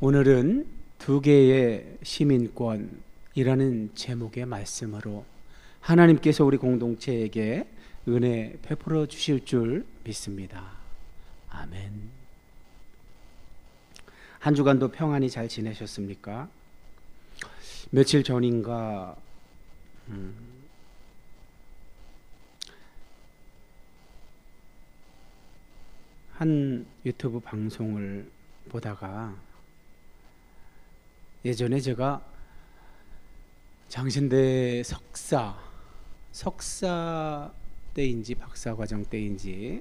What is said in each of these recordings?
오늘은 두 개의 시민권이라는 제목의 말씀으로 하나님께서 우리 공동체에게 은혜 베풀어 주실 줄 믿습니다. 아멘. 한 주간도 평안히 잘 지내셨습니까? 며칠 전인가 한 유튜브 방송을 보다가 예전에 제가 장신대 석사 때인지 박사과정 때인지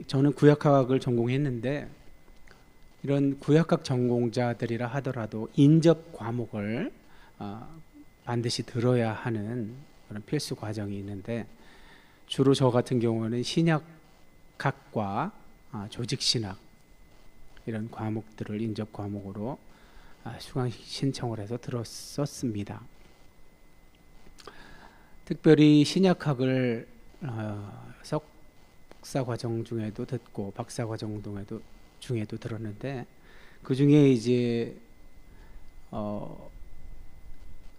저는 구약학을 전공했는데 이런 구약학 전공자들이라 하더라도 인접 과목을 반드시 들어야 하는 그런 필수 과정이 있는데 주로 저 같은 경우는 신약학과 조직신학 이런 과목들을 인접 과목으로 수강 신청을 해서 들었었습니다. 특별히 신약학을 석사 과정 중에도 듣고 박사 과정 중에도 들었는데 그 중에 이제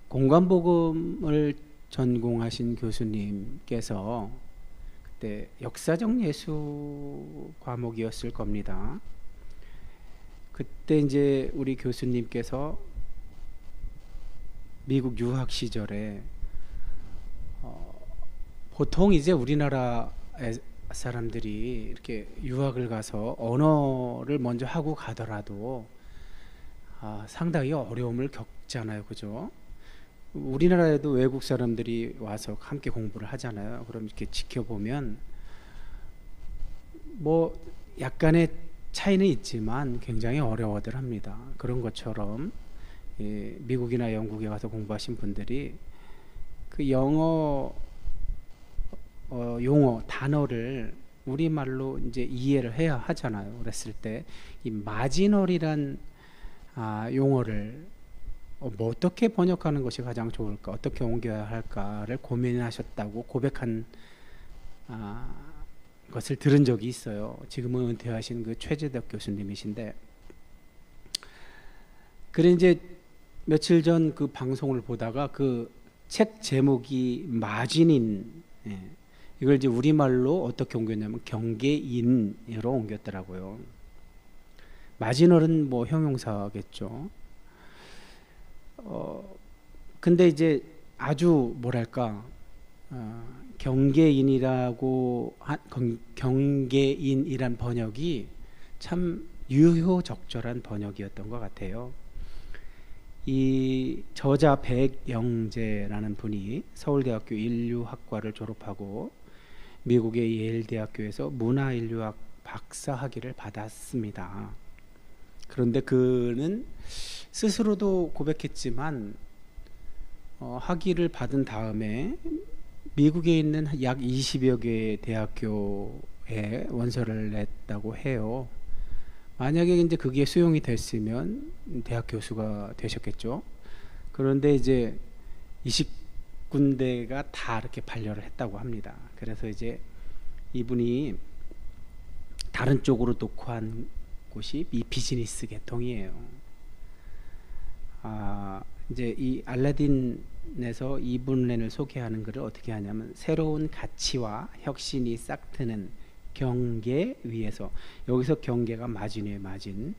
공간복음을 전공하신 교수님께서 그때 역사적 예수 과목이었을 겁니다. 그때 이제 우리 교수님께서 미국 유학 시절에 보통 이제 우리나라 사람들이 이렇게 유학을 가서 언어를 먼저 하고 가더라도 상당히 어려움을 겪잖아요, 그죠? 우리나라에도 외국 사람들이 와서 함께 공부를 하잖아요. 그럼 이렇게 지켜보면 뭐 약간의 차이는 있지만 굉장히 어려워들 합니다. 그런 것처럼 미국이나 영국에 가서 공부하신 분들이 그 영어 용어 단어를 우리말로 이제 이해를 해야 하잖아요. 그랬을 때 이 마지널이란 용어를 뭐 어떻게 번역하는 것이 가장 좋을까, 어떻게 옮겨야 할까를 고민하셨다고 고백한 것을 들은 적이 있어요. 지금은 은퇴하신 그 최재덕 교수님이신데, 그래 이제 며칠 전 그 방송을 보다가 그 책 제목이 마진인, 이걸 이제 우리말로 어떻게 옮겼냐면 경계인으로 옮겼더라고요. 마지널은 뭐 형용사겠죠. 근데 이제 아주 뭐랄까 경계인이란 번역이 참 유효적절한 번역이었던 것 같아요. 이 저자 백영재라는 분이 서울대학교 인류학과를 졸업하고 미국의 예일대학교에서 문화인류학 박사학위를 받았습니다. 그런데 그는 스스로도 고백했지만 학위를 받은 다음에 미국에 있는 약 20여 개의 대학교에 원서를 냈다고 해요. 만약에 이제 그게 수용이 됐으면 대학 교수가 되셨겠죠. 그런데 이제 20군데가 다 이렇게 반려를 했다고 합니다. 그래서 이제 이분이 다른 쪽으로 녹화한 곳이 이 비즈니스 계통이에요. 이제 이 알라딘에서 이분렌을 소개하는 글을 어떻게 하냐면, 새로운 가치와 혁신이 싹트는 경계 위에서, 여기서 경계가 마진이에요. 마진.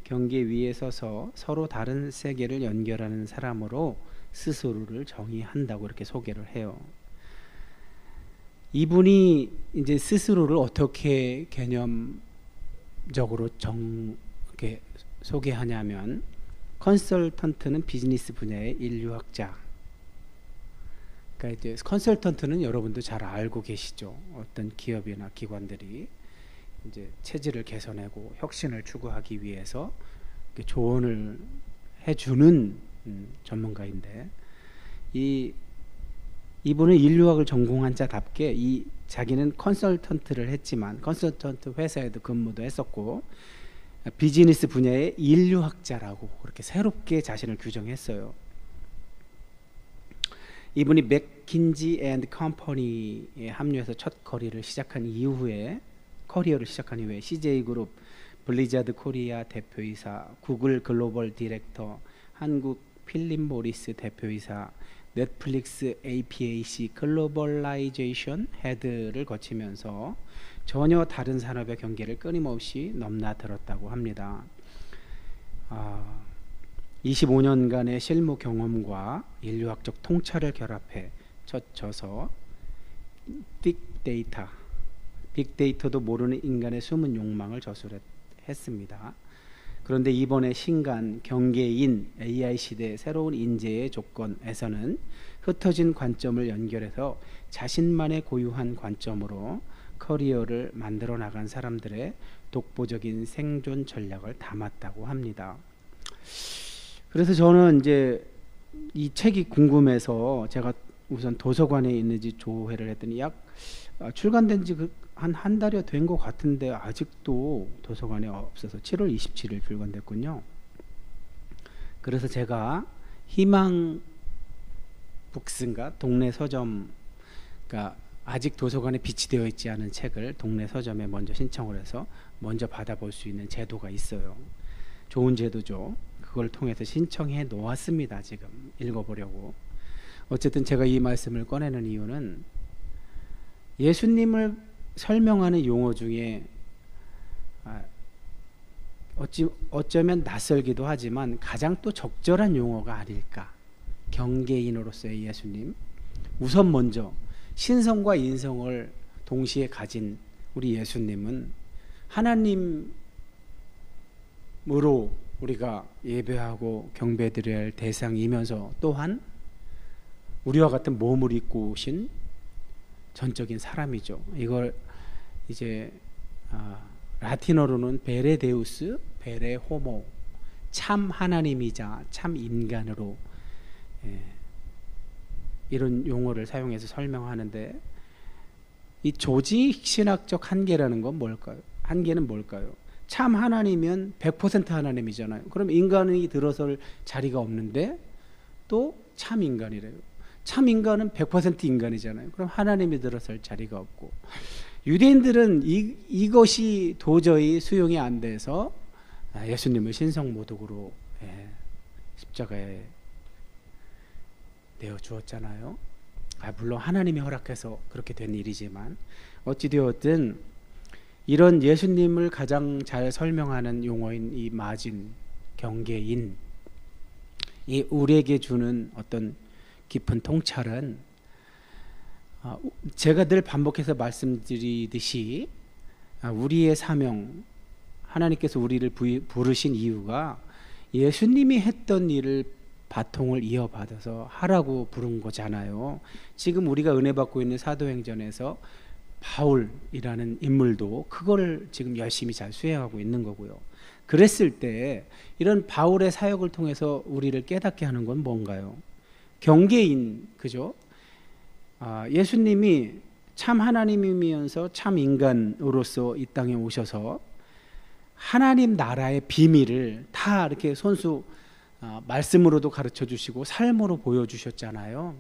경계 위에 서서 서로 다른 세계를 연결하는 사람으로 스스로를 정의한다고 이렇게 소개를 해요. 이분이 이제 스스로를 어떻게 개념적으로 이렇게 소개하냐면, 컨설턴트는 비즈니스 분야의 인류학자. 그러니까 이제 컨설턴트는 여러분도 잘 알고 계시죠. 어떤 기업이나 기관들이 이제 체질을 개선하고 혁신을 추구하기 위해서 조언을 해주는 전문가인데, 이분은 인류학을 전공한 자답게 자기는 컨설턴트를 했지만 컨설턴트 회사에도 근무도 했었고 비즈니스 분야의 인류학자라고 그렇게 새롭게 자신을 규정했어요. 이분이 맥킨지 앤드 컴퍼니에 합류해서 첫 거래를 시작한 이후에 커리어를 시작한 이후에 CJ그룹, 블리자드 코리아 대표이사, 구글 글로벌 디렉터, 한국 필립 모리스 대표이사, 넷플릭스 APAC 글로벌라이제이션 헤드를 거치면서 전혀 다른 산업의 경계를 끊임없이 넘나들었다고 합니다. 25년간의 실무 경험과 인류학적 통찰을 결합해 첫 저서 빅데이터도 모르는 인간의 숨은 욕망을 저술했습니다. 그런데 이번에 신간 경계인 AI 시대의 새로운 인재의 조건에서는 흩어진 관점을 연결해서 자신만의 고유한 관점으로 커리어를 만들어 나간 사람들의 독보적인 생존 전략을 담았다고 합니다. 그래서 저는 이제 이 책이 궁금해서 제가 우선 도서관에 있는지 조회를 했더니 출간된 지 한 달여 된 것 같은데 아직도 도서관에 없어서 7월 27일 출간됐군요. 그래서 제가 희망 북스인가 동네 서점, 그러니까 아직 도서관에 비치되어 있지 않은 책을 동네 서점에 먼저 신청을 해서 먼저 받아볼 수 있는 제도가 있어요. 좋은 제도죠. 그걸 통해서 신청해 놓았습니다. 지금 읽어보려고. 어쨌든 제가 이 말씀을 꺼내는 이유는 예수님을 설명하는 용어 중에 어쩌면 낯설기도 하지만 가장 또 적절한 용어가 아닐까. 경계인으로서의 예수님. 우선 먼저 신성과 인성을 동시에 가진 우리 예수님은 하나님으로 우리가 예배하고 경배드려야 할 대상이면서 또한 우리와 같은 몸을 입고 오신 전적인 사람이죠. 이걸 이제 라틴어로는 베레데우스, 베레호모, 참 하나님이자 참 인간으로 이런 용어를 사용해서 설명하는데, 이 조직 신학적 한계라는 건 뭘까요? 한계는 뭘까요? 참 하나님이면 100% 하나님이잖아요. 그럼 인간이 들어설 자리가 없는데 또 참 인간이래요. 참 인간은 100% 인간이잖아요. 그럼 하나님이 들어설 자리가 없고, 유대인들은 이것이 도저히 수용이 안 돼서 예수님을 신성모독으로 십자가에 내어 주었잖아요. 물론 하나님이 허락해서 그렇게 된 일이지만 어찌되었든 이런 예수님을 가장 잘 설명하는 용어인 이 마진, 경계인, 이 우리에게 주는 어떤 깊은 통찰은 제가 늘 반복해서 말씀드리듯이 우리의 사명, 하나님께서 우리를 부르신 이유가 예수님이 했던 일을 바통을 이어받아서 하라고 부른 거잖아요. 지금 우리가 은혜 받고 있는 사도행전에서 바울이라는 인물도 그걸 지금 열심히 잘 수행하고 있는 거고요. 그랬을 때 이런 바울의 사역을 통해서 우리를 깨닫게 하는 건 뭔가요? 경계인, 그죠? 예수님이 참 하나님이면서 참 인간으로서 이 땅에 오셔서 하나님 나라의 비밀을 다 이렇게 손수 말씀으로도 가르쳐 주시고 삶으로 보여주셨잖아요.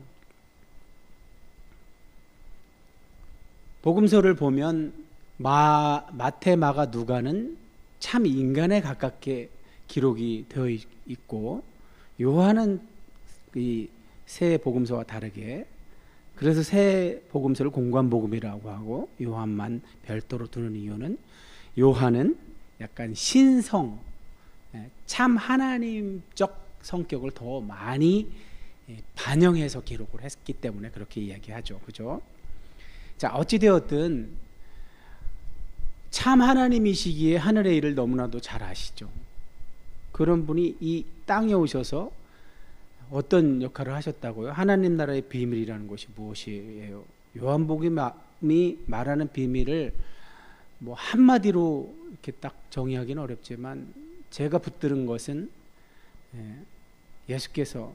복음서를 보면 마태, 마가, 누가는 참 인간에 가깝게 기록이 되어 있고, 요한은 이 새 복음서와 다르게, 그래서 새 복음서를 공관복음이라고 하고 요한만 별도로 두는 이유는 요한은 약간 신성, 참 하나님적 성격을 더 많이 반영해서 기록을 했기 때문에 그렇게 이야기하죠. 그죠? 자, 어찌되었든 참 하나님이시기에 하늘의 일을 너무나도 잘 아시죠. 그런 분이 이 땅에 오셔서 어떤 역할을 하셨다고요? 하나님 나라의 비밀이라는 것이 무엇이에요? 요한복음이 말하는 비밀을 뭐 한마디로 이렇게 딱 정의하기는 어렵지만 제가 붙들은 것은 예수께서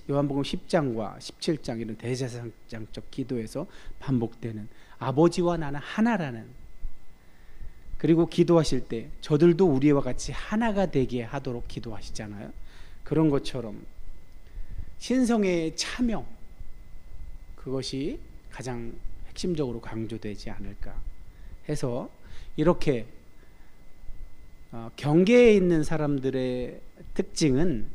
요한복음 10장과 17장 이런 대제사장적 기도에서 반복되는 아버지와 나는 하나라는, 그리고 기도하실 때 저들도 우리와 같이 하나가 되게 하도록 기도하시잖아요. 그런 것처럼 신성의 참여, 그것이 가장 핵심적으로 강조되지 않을까 해서 이렇게 경계에 있는 사람들의 특징은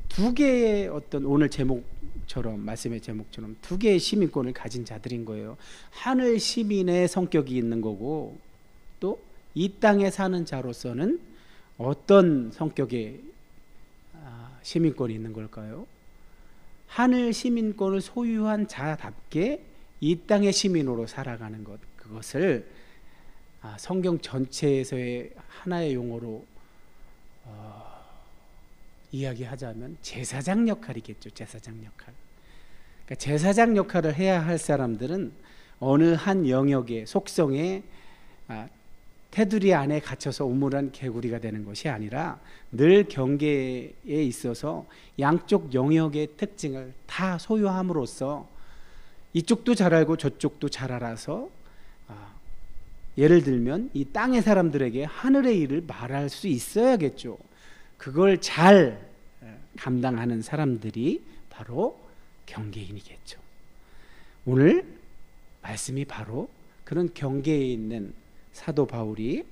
두 개의 어떤 오늘 제목처럼 말씀의 제목처럼 두 개의 시민권을 가진 자들인 거예요. 하늘 시민의 성격이 있는 거고 또 이 땅에 사는 자로서는 어떤 성격의 시민권이 있는 걸까요? 하늘 시민권을 소유한 자답게 이 땅의 시민으로 살아가는 것, 그것을 성경 전체에서의 하나의 용어로 이야기하자면 제사장 역할이겠죠. 제사장 역할. 그러니까 제사장 역할을 해야 할 사람들은 어느 한 영역의 속성에 테두리 안에 갇혀서 우물한 개구리가 되는 것이 아니라 늘 경계에 있어서 양쪽 영역의 특징을 다 소유함으로써 이쪽도 잘 알고 저쪽도 잘 알아서 예를 들면 이 땅의 사람들에게 하늘의 일을 말할 수 있어야겠죠. 그걸 잘 감당하는 사람들이 바로 경계인이겠죠. 오늘 말씀이 바로 그런 경계에 있는 사도 바울이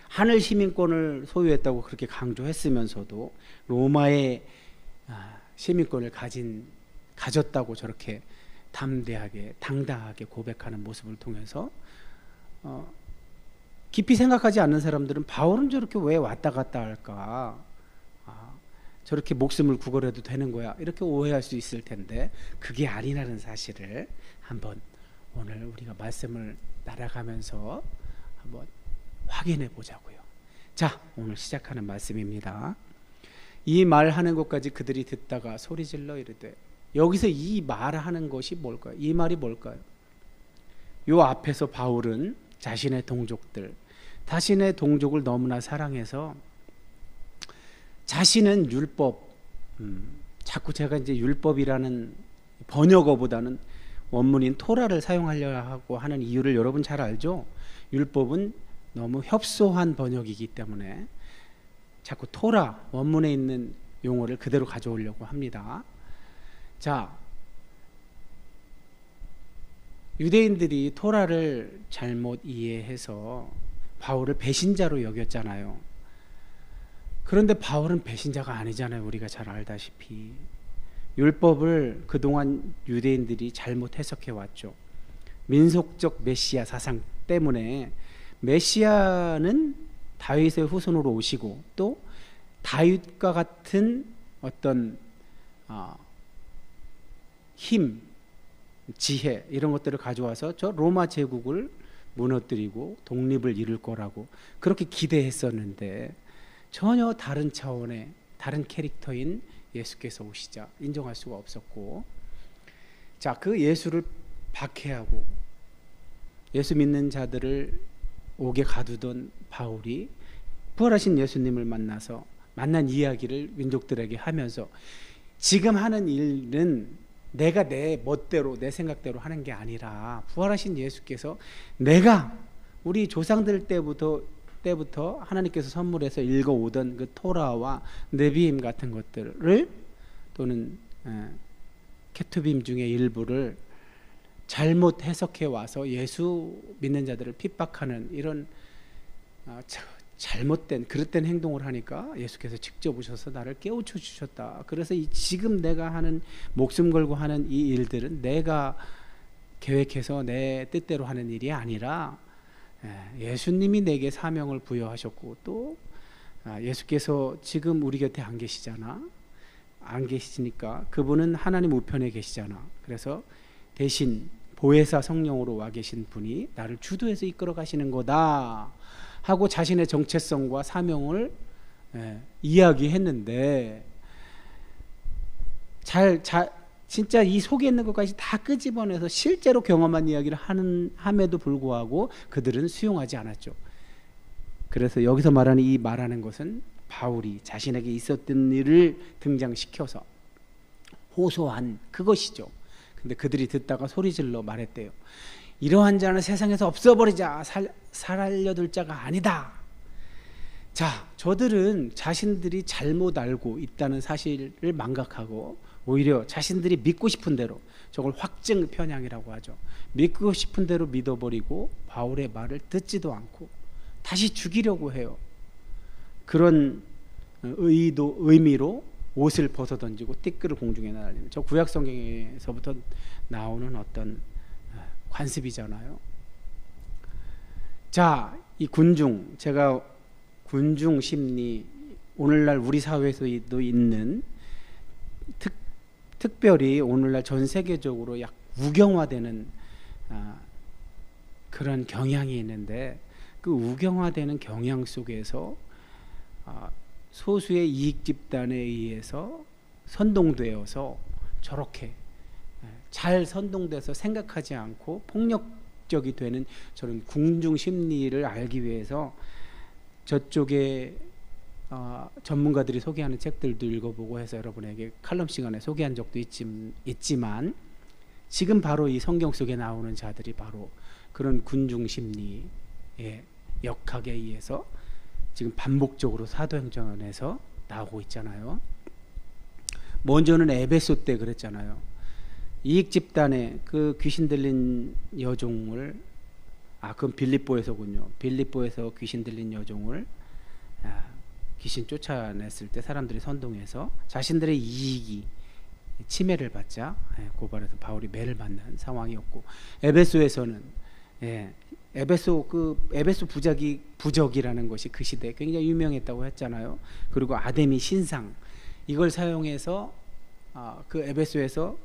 하늘 시민권을 소유했다고 그렇게 강조했으면서도 로마의 시민권을 가졌다고 저렇게 담대하게 당당하게 고백하는 모습을 통해서 깊이 생각하지 않는 사람들은 바울은 저렇게 왜 왔다 갔다 할까? 저렇게 목숨을 구걸해도 되는 거야? 이렇게 오해할 수 있을 텐데 그게 아니라는 사실을 한번 오늘 우리가 말씀을 날아가면서 한번 확인해 보자고요. 자, 오늘 시작하는 말씀입니다. 이 말하는 것까지 그들이 듣다가 소리질러 이르되, 여기서 이 말하는 것이 뭘까요? 이 말이 뭘까요? 요 앞에서 바울은 자신의 동족을 너무나 사랑해서 자신은 율법, 자꾸 제가 이제 율법이라는 번역어보다는 원문인 토라를 사용하려고 하는 이유를 여러분 잘 알죠? 율법은 너무 협소한 번역이기 때문에 자꾸 토라, 원문에 있는 용어를 그대로 가져오려고 합니다. 자, 유대인들이 토라를 잘못 이해해서 바울을 배신자로 여겼잖아요. 그런데 바울은 배신자가 아니잖아요. 우리가 잘 알다시피 율법을 그동안 유대인들이 잘못 해석해 왔죠. 민속적 메시아 사상 때문에 메시아는 다윗의 후손으로 오시고 또 다윗과 같은 어떤 힘, 지혜 이런 것들을 가져와서 저 로마 제국을 무너뜨리고 독립을 이룰 거라고 그렇게 기대했었는데 전혀 다른 차원의 다른 캐릭터인 예수께서 오시자 인정할 수가 없었고, 자, 그 예수를 박해하고 예수 믿는 자들을 옥에 가두던 바울이 부활하신 예수님을 만난 이야기를 민족들에게 하면서 지금 하는 일은 내가 내 멋대로 내 생각대로 하는 게 아니라 부활하신 예수께서 내가 우리 조상들 때부터 하나님께서 선물해서 읽어오던 그 토라와 네비임 같은 것들을 또는 케투빔 중에 일부를 잘못 해석해 와서 예수 믿는 자들을 핍박하는 이런 잘못된 그릇된 행동을 하니까 예수께서 직접 오셔서 나를 깨우쳐 주셨다. 그래서 지금 내가 하는 목숨 걸고 하는 이 일들은 내가 계획해서 내 뜻대로 하는 일이 아니라 예수님이 내게 사명을 부여하셨고 또 예수께서 지금 우리 곁에 안 계시잖아. 안 계시니까 그분은 하나님 우편에 계시잖아. 그래서 대신 보혜사 성령으로 와 계신 분이 나를 주도해서 이끌어 가시는 거다 하고 자신의 정체성과 사명을 이야기했는데 진짜 이 속에 있는 것까지 다 끄집어내서 실제로 경험한 이야기를 함에도 불구하고 그들은 수용하지 않았죠. 그래서 여기서 말하는 것은 바울이 자신에게 있었던 일을 등장시켜서 호소한 그것이죠. 근데 그들이 듣다가 소리질러 말했대요. 이러한 자는 세상에서 없어버리자. 살려둘 자가 아니다. 자, 저들은 자신들이 잘못 알고 있다는 사실을 망각하고 오히려 자신들이 믿고 싶은 대로 저걸 확증 편향이라고 하죠. 믿고 싶은 대로 믿어버리고 바울의 말을 듣지도 않고 다시 죽이려고 해요. 그런 의미로 옷을 벗어 던지고 띠끌을 공중에 날리는, 저 구약 성경에서부터 나오는 어떤 관습이잖아요. 자, 이 군중, 제가 군중 심리, 오늘날 우리 사회에서도 있는 특별히 오늘날 전 세계적으로 약 우경화되는 그런 경향이 있는데, 그 우경화되는 경향 속에서 소수의 이익 집단에 의해서 선동되어서 저렇게 잘 선동돼서 생각하지 않고 폭력적이 되는 저런 군중 심리를 알기 위해서 저쪽에 전문가들이 소개하는 책들도 읽어보고 해서 여러분에게 칼럼 시간에 소개한 적도 있지만, 지금 바로 이 성경 속에 나오는 자들이 바로 그런 군중 심리의 역학에 의해서 지금 반복적으로 사도행전에서 나오고 있잖아요. 먼저는 에베소 때 그랬잖아요. 이익 집단의 그 귀신 들린 여종을, 그건 빌립보에서군요. 빌립보에서 귀신 들린 여종을 귀신 쫓아냈을 때 사람들이 선동해서 자신들의 이익이 침해를 받자 고발해서 바울이 매를 맞는 상황이었고, 에베소에서는 에베소 부적이라는 것이 그 시대에 굉장히 유명했다고 했잖아요. 그리고 아데미 신상, 이걸 사용해서 그 에베소에서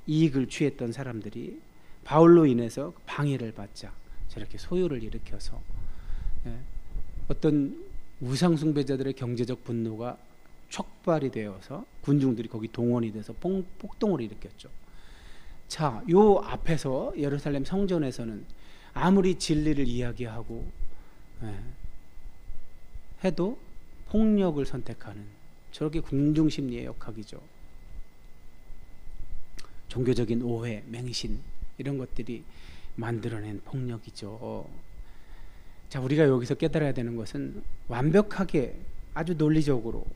이익을 취했던 사람들이 바울로 인해서 방해를 받자 저렇게 소요를 일으켜서 어떤 우상숭배자들의 경제적 분노가 촉발이 되어서 군중들이 거기 동원이 돼서 폭동을 일으켰죠. 자, 요 앞에서 예루살렘 성전에서는 아무리 진리를 이야기하고 해도 폭력을 선택하는 저렇게 군중 심리의 역학이죠. 종교적인 오해, 맹신, 이런 것들이 만들어낸 폭력이죠. 자, 우리가 여기서 깨달아야 되는 것은 완벽하게 아주 논리적으로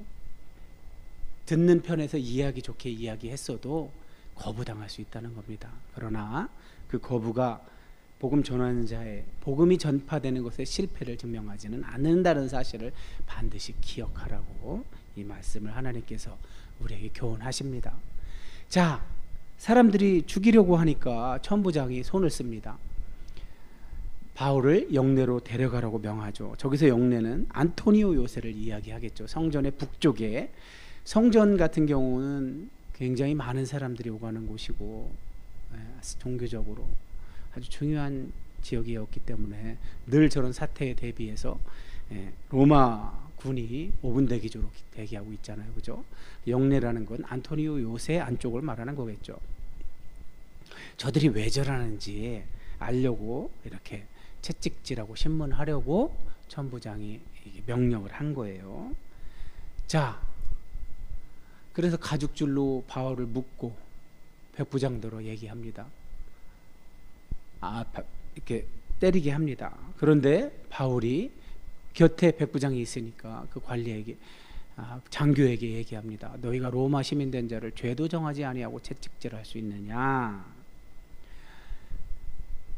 듣는 편에서 이해하기 좋게 이야기했어도 거부당할 수 있다는 겁니다. 그러나 그 거부가 복음 전하는 자의 복음이 전파되는 것의 실패를 증명하지는 않는다는 사실을 반드시 기억하라고 이 말씀을 하나님께서 우리에게 교훈하십니다. 자, 사람들이 죽이려고 하니까 천부장이 손을 씁니다. 바울을 영내로 데려가라고 명하죠. 저기서 영내는 안토니오 요새를 이야기하겠죠. 성전의 북쪽에, 성전 같은 경우는 굉장히 많은 사람들이 오가는 곳이고 종교적으로 아주 중요한 지역이었기 때문에 늘 저런 사태에 대비해서 로마 군이 5분 대기조로 대기하고 있잖아요. 그죠? 영내라는 건 안토니오 요새 안쪽을 말하는 거겠죠. 저들이 왜 저러는지 알려고 이렇게 채찍질하고 신문하려고 천부장이 명령을 한 거예요. 자, 그래서 가죽줄로 바울을 묶고 백부장대로 얘기합니다. 이렇게 때리게 합니다. 그런데 바울이 곁에 백부장이 있으니까 그 관리에게, 장교에게 얘기합니다. 너희가 로마 시민된 자를 죄도 정하지 아니하고 채찍질할 수 있느냐.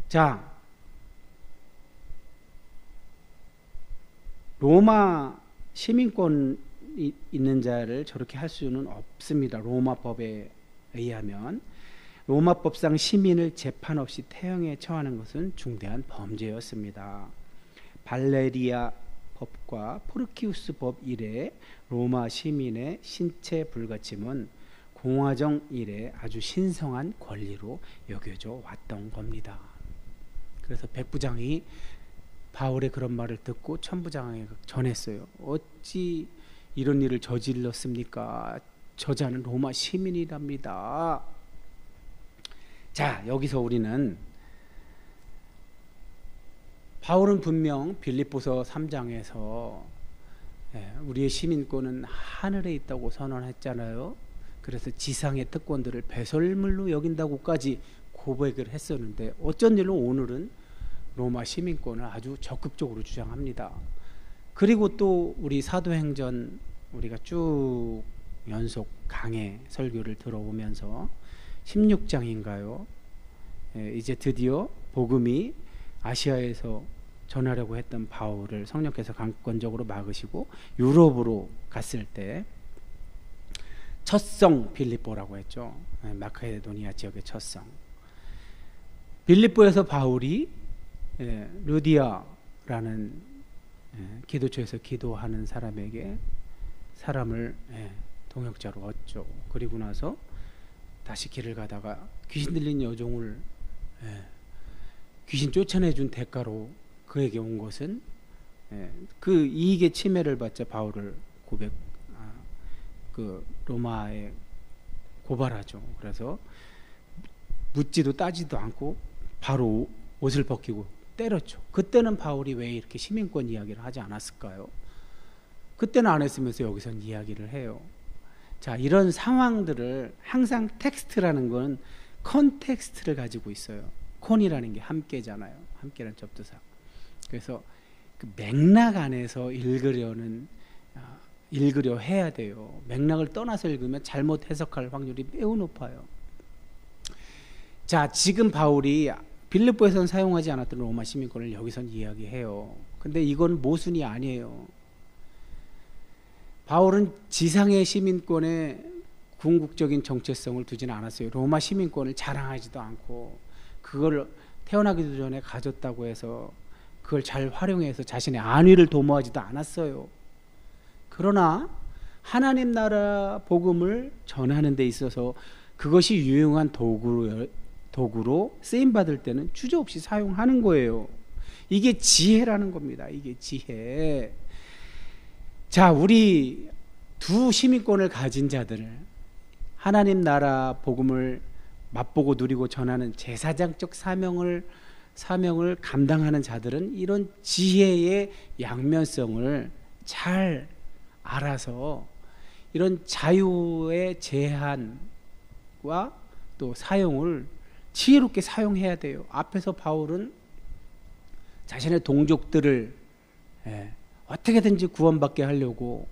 자, 로마 시민권 있는 자를 저렇게 할 수는 없습니다. 로마법에 의하면. 로마법상 시민을 재판 없이 태형에 처하는 것은 중대한 범죄였습니다. 발레리아 법과 포르키우스 법 이래 로마 시민의 신체 불가침은 공화정 이래 아주 신성한 권리로 여겨져 왔던 겁니다. 그래서 백부장이 바울의 그런 말을 듣고 천부장에게 전했어요. 어찌 이런 일을 저질렀습니까? 저자는 로마 시민이랍니다. 자, 여기서 우리는 바울은 분명 빌립보서 3장에서 우리의 시민권은 하늘에 있다고 선언했잖아요. 그래서 지상의 특권들을 배설물로 여긴다고까지 고백을 했었는데 어쩐 일로 오늘은 로마 시민권을 아주 적극적으로 주장합니다. 그리고 또 우리 사도행전 우리가 쭉 연속 강해 설교를 들어오면서 16장인가요? 이제 드디어 복음이 아시아에서 전하려고 했던 바울을 성령께서 강권적으로 막으시고 유럽으로 갔을 때 첫 성 빌립보라고 했죠. 마케도니아 지역의 첫 성. 빌립보에서 바울이 루디아라는 기도처에서 기도하는 사람에게 사람을 동역자로 얻죠. 그리고 나서 다시 길을 가다가 귀신 들린 여종을 귀신 쫓아내준 대가로 그에게 온 것은 그 이익의 침해를 받자 바울을 그 로마에 고발하죠. 그래서 묻지도 따지도 않고 바로 옷을 벗기고 때렸죠. 그때는 바울이 왜 이렇게 시민권 이야기를 하지 않았을까요? 그때는 안 했으면서 여기선 이야기를 해요. 자, 이런 상황들을 항상 텍스트라는 건 컨텍스트를 가지고 있어요. 콘이라는 게 함께잖아요. 함께라는 접두사. 그래서 그 맥락 안에서 읽으려 해야 돼요. 맥락을 떠나서 읽으면 잘못 해석할 확률이 매우 높아요. 자, 지금 바울이 빌립보에서는 사용하지 않았던 로마 시민권을 여기선 이야기해요. 근데 이건 모순이 아니에요. 바울은 지상의 시민권에 궁극적인 정체성을 두지는 않았어요. 로마 시민권을 자랑하지도 않고 그걸 태어나기도 전에 가졌다고 해서 그걸 잘 활용해서 자신의 안위를 도모하지도 않았어요. 그러나 하나님 나라 복음을 전하는 데 있어서 그것이 유용한 도구로 쓰임받을 때는 주저없이 사용하는 거예요. 이게 지혜라는 겁니다. 이게 지혜. 자, 우리 두 시민권을 가진 자들, 하나님 나라 복음을 맛보고 누리고 전하는 제사장적 사명을 감당하는 자들은 이런 지혜의 양면성을 잘 알아서 이런 자유의 제한과 또 사용을 지혜롭게 사용해야 돼요. 앞에서 바울은 자신의 동족들을 어떻게든지 구원받게 하려고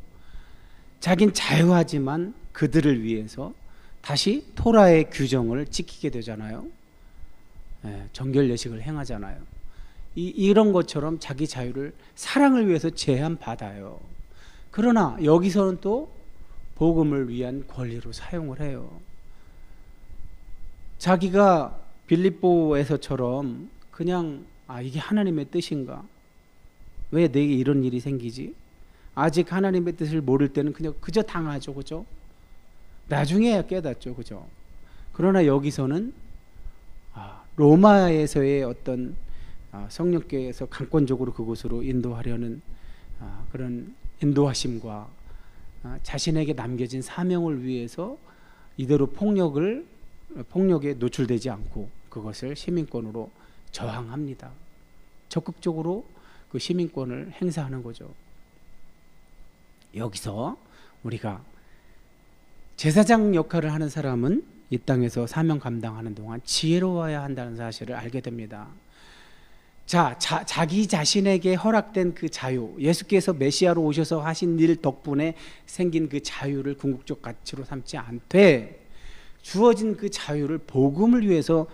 자긴 자유하지만 그들을 위해서 다시 토라의 규정을 지키게 되잖아요. 정결 예식을 행하잖아요. 이런 것처럼 자기 자유를 사랑을 위해서 제한받아요. 그러나 여기서는 또 복음을 위한 권리로 사용을 해요. 자기가 빌립보에서처럼 그냥 이게 하나님의 뜻인가? 왜 내게 이런 일이 생기지? 아직 하나님의 뜻을 모를 때는 그냥 그저 당하죠. 그죠? 나중에야 깨닫죠. 그죠? 그러나 여기서는 로마에서의 어떤 성령께서 강권적으로 그곳으로 인도하려는 그런 인도하심과 자신에게 남겨진 사명을 위해서 이대로 폭력에 노출되지 않고 그것을 시민권으로 저항합니다. 적극적으로 그 시민권을 행사하는 거죠. 여기서 우리가 제사장 역할을 하는 사람은 이 땅에서 사명 감당하는 동안 지혜로워야 한다는 사실을 알게 됩니다. 자, 자기 자신에게 허락된 그 자유, 예수께서 메시아로 오셔서 하신 일 덕분에 생긴 그 자유를 궁극적 가치로 삼지 않되 주어진 그 자유를 복음을 위해서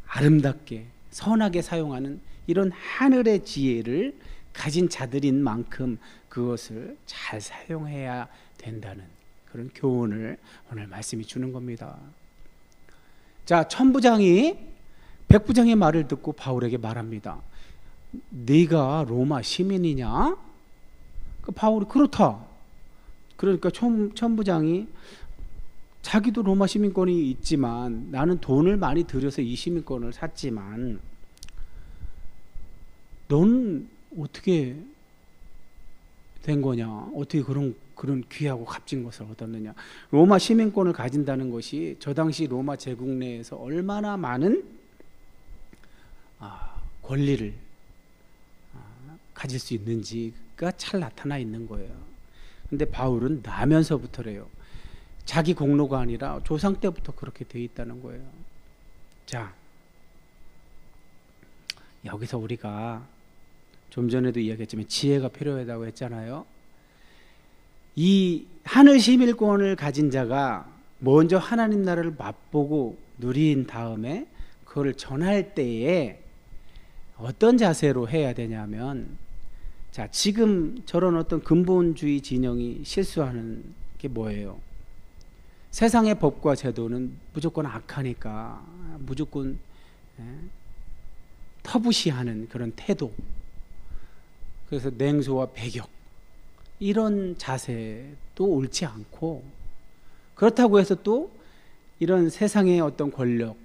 아름답게 선하게 사용하는 이런 하늘의 지혜를 가진 자들인 만큼 그것을 잘 사용해야 된다는 그런 교훈을 오늘 말씀이 주는 겁니다. 자, 천부장이 백부장의 말을 듣고 바울에게 말합니다. 네가 로마 시민이냐? 그 바울이 그렇다. 그러니까 천부장이 자기도 로마 시민권이 있지만 나는 돈을 많이 들여서 이 시민권을 샀지만 넌 어떻게 된 거냐? 어떻게 그런 귀하고 값진 것을 얻었느냐? 로마 시민권을 가진다는 것이 저 당시 로마 제국 내에서 얼마나 많은 권리를 가질 수 있는지가 잘 나타나 있는 거예요. 근데 바울은 나면서부터래요. 자기 공로가 아니라 조상 때부터 그렇게 돼 있다는 거예요. 자, 여기서 우리가 좀 전에도 이야기했지만 지혜가 필요하다고 했잖아요. 이 하늘 시민권을 가진 자가 먼저 하나님 나라를 맛보고 누린 다음에 그걸 전할 때에 어떤 자세로 해야 되냐면, 자, 지금 저런 어떤 근본주의 진영이 실수하는 게 뭐예요? 세상의 법과 제도는 무조건 악하니까 무조건 터부시하는 그런 태도, 그래서 냉소와 배격, 이런 자세도 옳지 않고, 그렇다고 해서 또 이런 세상의 어떤 권력,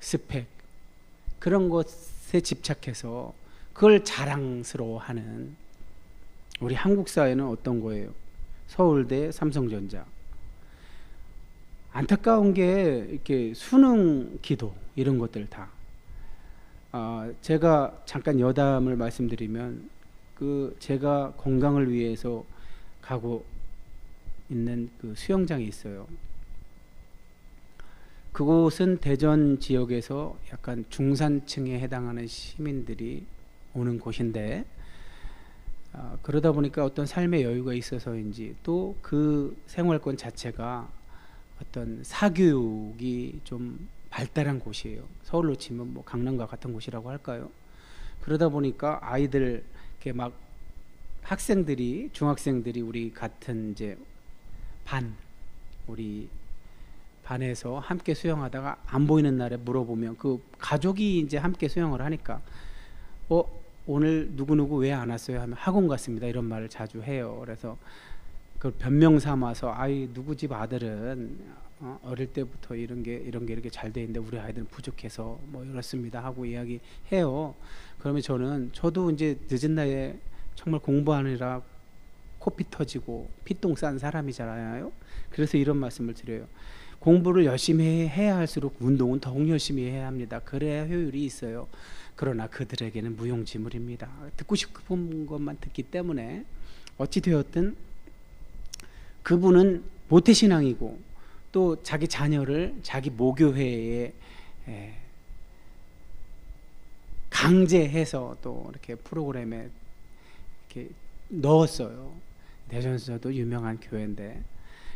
스펙, 그런 것에 집착해서 그걸 자랑스러워하는 우리 한국 사회는 어떤 거예요? 서울대, 삼성전자. 안타까운 게 이렇게 수능 기도 이런 것들 다. 제가 잠깐 여담을 말씀드리면, 제가 건강을 위해서 가고 있는 그 수영장이 있어요. 그곳은 대전 지역에서 약간 중산층에 해당하는 시민들이 오는 곳인데, 그러다 보니까 어떤 삶의 여유가 있어서인지 또 그 생활권 자체가 어떤 사교육이 좀 발달한 곳이에요. 서울로 치면 뭐 강남과 같은 곳이라고 할까요? 그러다 보니까 아이들 이렇게 막 학생들이, 중학생들이 우리 같은 이제 우리 반에서 함께 수영하다가 안 보이는 날에 물어보면 그 가족이 이제 함께 수영을 하니까 오늘 누구누구 왜 안 왔어요? 하면 학원 갔습니다. 이런 말을 자주 해요. 그래서 그걸 변명 삼아서, 누구 집 아들은 어릴 때부터 이런 게 이렇게 잘 돼 있는데 우리 아이들은 부족해서 뭐 이렇습니다 하고 이야기해요. 그러면 저도 이제 늦은 나이에 정말 공부하느라 코피 터지고 피똥 싼 사람이잖아요. 그래서 이런 말씀을 드려요. 공부를 열심히 해야 할수록 운동은 더욱 열심히 해야 합니다. 그래야 효율이 있어요. 그러나 그들에게는 무용지물입니다. 듣고 싶은 것만 듣기 때문에 어찌 되었든 그분은 모태신앙이고 또 자기 자녀를 자기 모교회에 강제해서 또 이렇게 프로그램에 이렇게 넣었어요. 대전에서도 유명한 교회인데,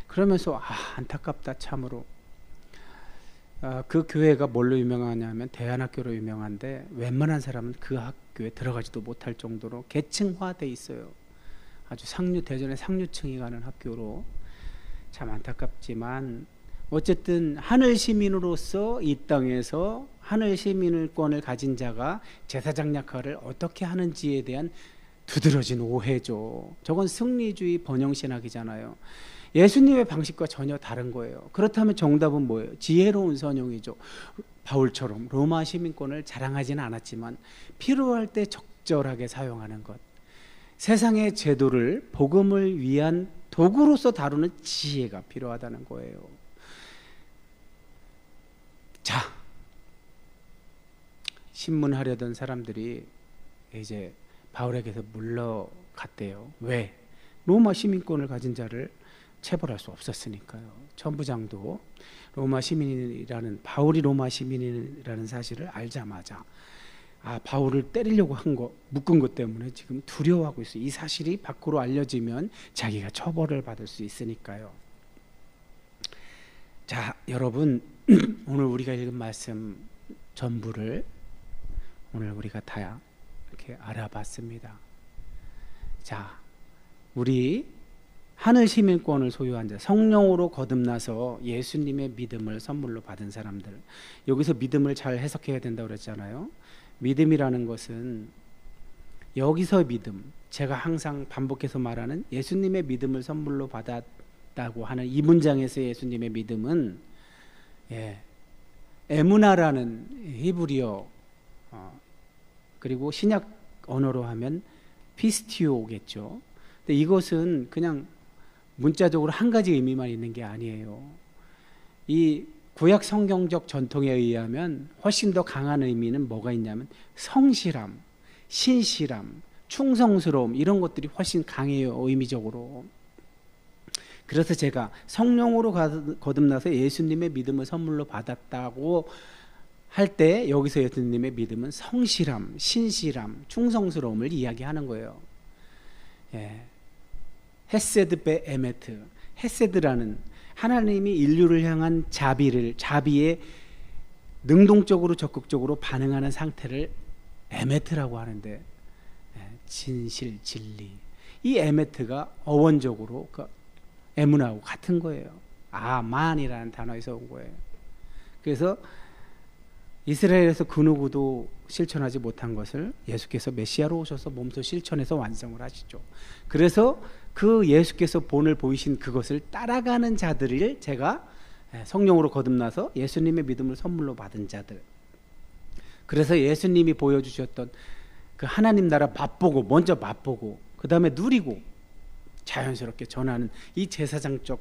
그러면서 안타깝다 참으로. 그 교회가 뭘로 유명하냐면 대안학교로 유명한데 웬만한 사람은 그 학교에 들어가지도 못할 정도로 계층화돼 있어요. 아주 대전의 상류층이 가는 학교로. 참 안타깝지만 어쨌든 하늘 시민으로서 이 땅에서 하늘 시민권을 가진 자가 제사장 역할을 어떻게 하는지에 대한 두드러진 오해죠. 저건 승리주의 번영신학이잖아요. 예수님의 방식과 전혀 다른 거예요. 그렇다면 정답은 뭐예요? 지혜로운 선용이죠. 바울처럼 로마 시민권을 자랑하지는 않았지만 필요할 때 적절하게 사용하는 것. 세상의 제도를 복음을 위한 도구로서 다루는 지혜가 필요하다는 거예요. 자, 신문하려던 사람들이 이제 바울에게서 물러갔대요. 왜? 로마 시민권을 가진 자를 체벌할 수 없었으니까요. 천부장도 바울이 로마 시민이라는 사실을 알자마자 바울을 때리려고 묶은 것 때문에 지금 두려워하고 있어요. 이 사실이 밖으로 알려지면 자기가 처벌을 받을 수 있으니까요. 자, 여러분, 오늘 우리가 읽은 말씀 전부를 오늘 우리가 다 이렇게 알아봤습니다. 자, 우리 하늘 시민권을 소유한 자, 성령으로 거듭나서 예수님의 믿음을 선물로 받은 사람들, 여기서 믿음을 잘 해석해야 된다고 그랬잖아요. 믿음이라는 것은 여기서 믿음, 제가 항상 반복해서 말하는 예수님의 믿음을 선물로 받았다고 하는 이 문장에서 예수님의 믿음은 에무나라는 히브리어, 그리고 신약 언어로 하면 피스티오겠죠. 근데 이것은 그냥 문자적으로 한 가지 의미만 있는 게 아니에요. 이 구약 성경적 전통에 의하면 훨씬 더 강한 의미는 뭐가 있냐면 성실함, 신실함, 충성스러움, 이런 것들이 훨씬 강해요, 의미적으로. 그래서 제가 성령으로 거듭나서 예수님의 믿음을 선물로 받았다고 할 때 여기서 예수님의 믿음은 성실함, 신실함, 충성스러움을 이야기하는 거예요. 헤세드 베 에메트. 헤세드라는 하나님이 인류를 향한 자비에 능동적으로 적극적으로 반응하는 상태를 에메트라고 하는데, 진실, 진리. 이 에메트가 어원적으로 그 에문하고 같은 거예요. 아만이라는 단어에서 온 거예요. 그래서 이스라엘에서 그 누구도 실천하지 못한 것을 예수께서 메시아로 오셔서 몸소 실천해서 완성을 하시죠. 그래서 그 예수께서 본을 보이신 그것을 따라가는 자들을 제가 성령으로 거듭나서 예수님의 믿음을 선물로 받은 자들. 그래서 예수님이 보여주셨던 그 하나님 나라 먼저 맛보고 그 다음에 누리고 자연스럽게 전하는 이 제사장적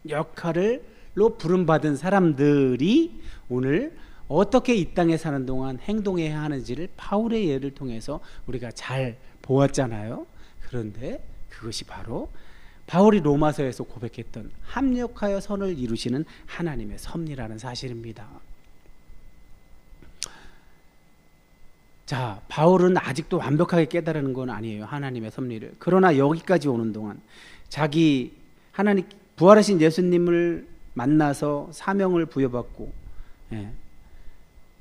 역할로 부름받은 사람들이 오늘 어떻게 이 땅에 사는 동안 행동해야 하는지를 바울의 예를 통해서 우리가 잘 보았잖아요. 그런데 그것이 바로 바울이 로마서에서 고백했던 합력하여 선을 이루시는 하나님의 섭리라는 사실입니다. 자, 바울은 아직도 완벽하게 깨달은 건 아니에요. 하나님의 섭리를. 그러나 여기까지 오는 동안 자기 하나님 부활하신 예수님을 만나서 사명을 부여받고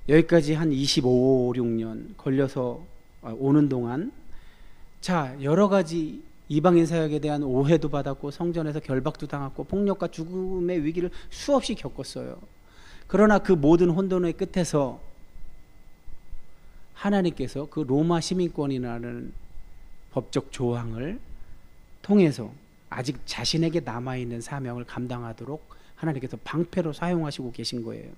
여기까지 한 25, 6년 걸려서 오는 동안 자, 여러 가지 이방인 사역에 대한 오해도 받았고 성전에서 결박도 당했고 폭력과 죽음의 위기를 수없이 겪었어요. 그러나 그 모든 혼돈의 끝에서 하나님께서 그 로마 시민권이라는 법적 조항을 통해서 아직 자신에게 남아있는 사명을 감당하도록 하나님께서 방패로 사용하시고 계신 거예요.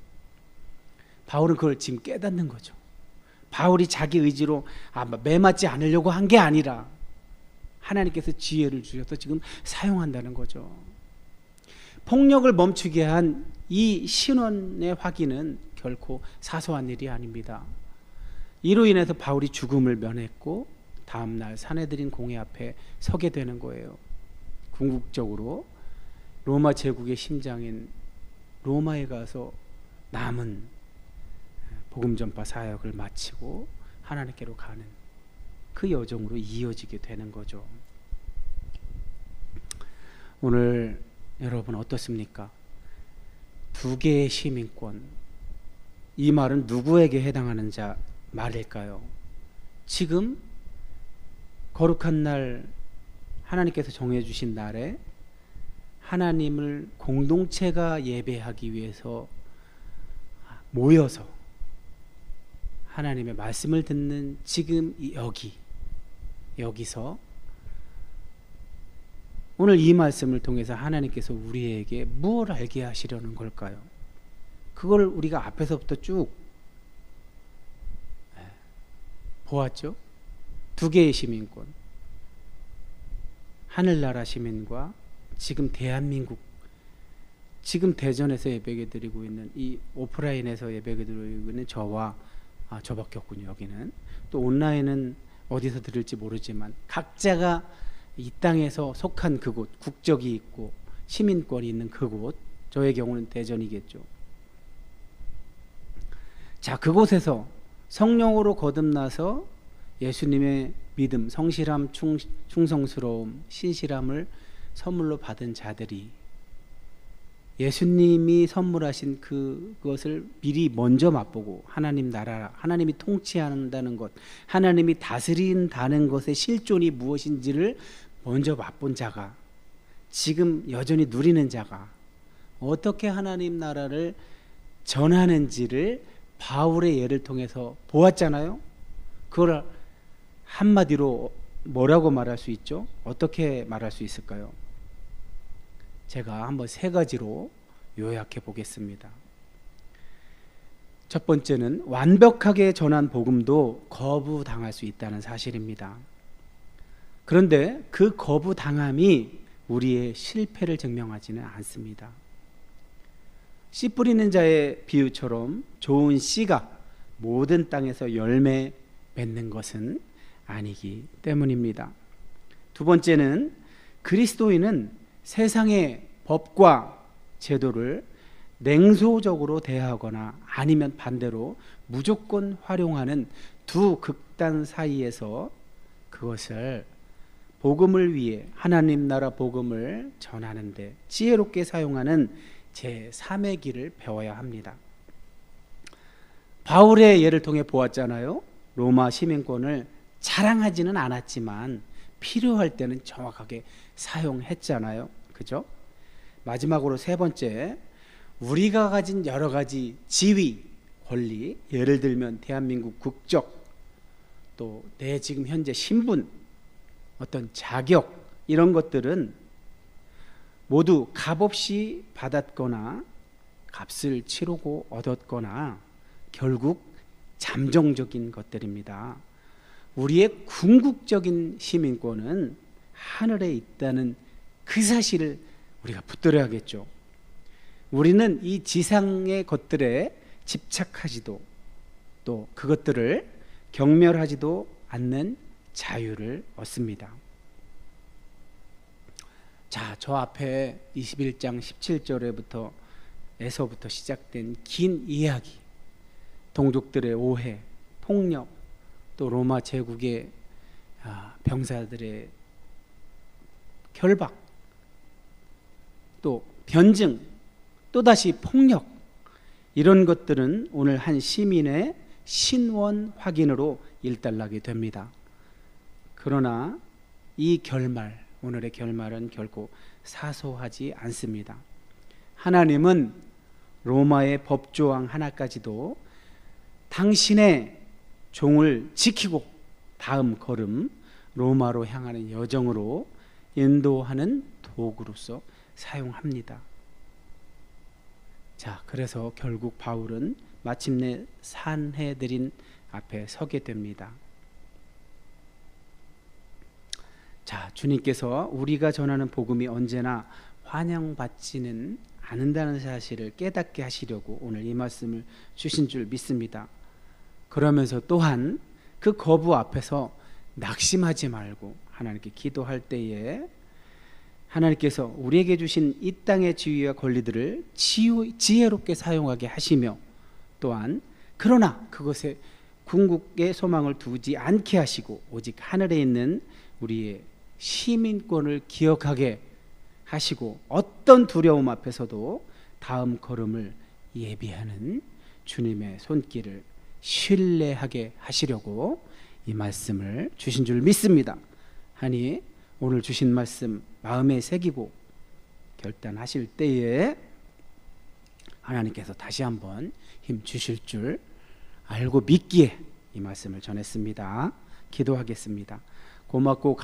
바울은 그걸 지금 깨닫는 거죠. 바울이 자기 의지로 매맞지 않으려고 한 게 아니라 하나님께서 지혜를 주셔서 지금 사용한다는 거죠. 폭력을 멈추게 한 이 신원의 확인은 결코 사소한 일이 아닙니다. 이로 인해서 바울이 죽음을 면했고 다음날 사내들인 공회 앞에 서게 되는 거예요. 궁극적으로 로마 제국의 심장인 로마에 가서 남은 복음 전파 사역을 마치고 하나님께로 가는 그 여정으로 이어지게 되는 거죠. 오늘 여러분 어떻습니까? 2개의 시민권, 이 말은 누구에게 해당하는 말일까요? 지금 거룩한 날 하나님께서 정해주신 날에 하나님을 공동체가 예배하기 위해서 모여서 하나님의 말씀을 듣는 지금 여기서 오늘 이 말씀을 통해서 하나님께서 우리에게 무엇을 알게 하시려는 걸까요? 그걸 우리가 앞에서부터 쭉 보았죠. 2개의 시민권, 하늘나라 시민과 지금 대한민국, 지금 대전에서 예배게 드리고 있는 이 오프라인에서 예배게 드리고 있는 저와 저밖에 없군요. 여기는 또 온라인은 어디서 들을지 모르지만 각자가 이 땅에서 속한 그곳, 국적이 있고 시민권이 있는 그곳, 저의 경우는 대전이겠죠. 자, 그곳에서 성령으로 거듭나서 예수님의 믿음, 성실함, 충성스러움, 신실함을 선물로 받은 자들이 예수님이 선물하신 그것을 미리 먼저 맛보고 하나님 나라, 하나님이 통치한다는 것, 하나님이 다스린다는 것의 실존이 무엇인지를 먼저 맛본 자가, 지금 여전히 누리는 자가 어떻게 하나님 나라를 전하는지를 바울의 예를 통해서 보았잖아요. 그걸 한마디로 뭐라고 말할 수 있죠? 어떻게 말할 수 있을까요? 제가 한번 3가지로 요약해 보겠습니다. 첫 번째는 완벽하게 전한 복음도 거부당할 수 있다는 사실입니다. 그런데 그 거부당함이 우리의 실패를 증명하지는 않습니다. 씨 뿌리는 자의 비유처럼 좋은 씨가 모든 땅에서 열매 맺는 것은 아니기 때문입니다. 두 번째는 그리스도인은 세상의 법과 제도를 냉소적으로 대하거나 아니면 반대로 무조건 활용하는 두 극단 사이에서 그것을 복음을 위해 하나님 나라 복음을 전하는데 지혜롭게 사용하는 제3의 길을 배워야 합니다. 바울의 예를 통해 보았잖아요. 로마 시민권을 자랑하지는 않았지만 필요할 때는 정확하게 사용했잖아요. 그죠? 마지막으로 세 번째, 우리가 가진 여러 가지 지위, 권리, 예를 들면 대한민국 국적, 또 내 지금 현재 신분, 어떤 자격, 이런 것들은 모두 값없이 받았거나 값을 치르고 얻었거나 결국 잠정적인 것들입니다. 우리의 궁극적인 시민권은 하늘에 있다는 그 사실을 우리가 붙들어야겠죠. 우리는 이 지상의 것들에 집착하지도 또 그것들을 경멸하지도 않는 자유를 얻습니다. 자, 저 앞에 21장 17절에부터 에서부터 시작된 긴 이야기, 동족들의 오해, 폭력, 또 로마 제국의 병사들의 결박, 또 변증, 또다시 폭력, 이런 것들은 오늘 한 시민의 신원 확인으로 일단락이 됩니다. 그러나 이 결말, 오늘의 결말은 결코 사소하지 않습니다. 하나님은 로마의 법조항 하나까지도 당신의 종을 지키고 다음 걸음 로마로 향하는 여정으로 인도하는 도구로서 사용합니다. 자, 그래서 결국 바울은 마침내 산헤드린 앞에 서게 됩니다. 자, 주님께서 우리가 전하는 복음이 언제나 환영받지는 않는다는 사실을 깨닫게 하시려고 오늘 이 말씀을 주신 줄 믿습니다. 그러면서 또한 그 거부 앞에서 낙심하지 말고 하나님께 기도할 때에 하나님께서 우리에게 주신 이 땅의 지위와 권리들을 지혜롭게 사용하게 하시며 또한 그러나 그것에 궁극의 소망을 두지 않게 하시고 오직 하늘에 있는 우리의 시민권을 기억하게 하시고 어떤 두려움 앞에서도 다음 걸음을 예비하는 주님의 손길을 신뢰하게 하시려고 이 말씀을 주신 줄 믿습니다. 하니 오늘 주신 말씀 마음에 새기고 결단하실 때에 하나님께서 다시 한번 힘 주실 줄 알고 믿기에 이 말씀을 전했습니다. 기도하겠습니다. 고맙고